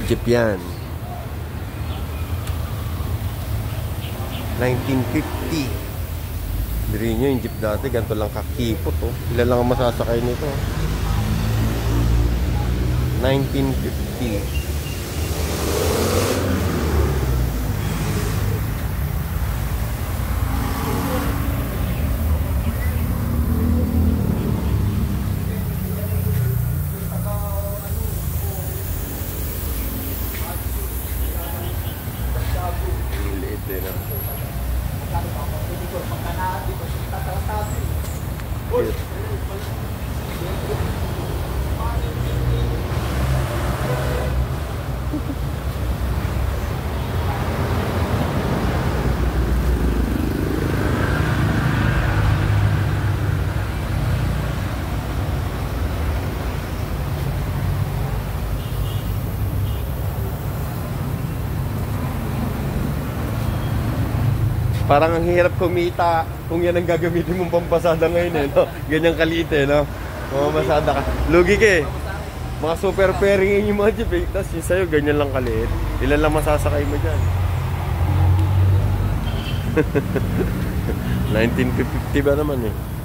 Jeep yan. 1950. Diri nyo yung jeep dati, ganito lang kakipot oh. Ilan lang ang masasakay nito. 1950. Parang ang hirap kumita kung yan ang gagamitin mong pampasada ngayon eh, no? Ganyang kaliit eh, no? Mamasada ka. Lugi ka eh. Mga super pairing yung mga jeep eh. Tapos yung sa'yo, ganyan lang kaliit. Ilan lang masasakay mo dyan? 1950 ba naman eh?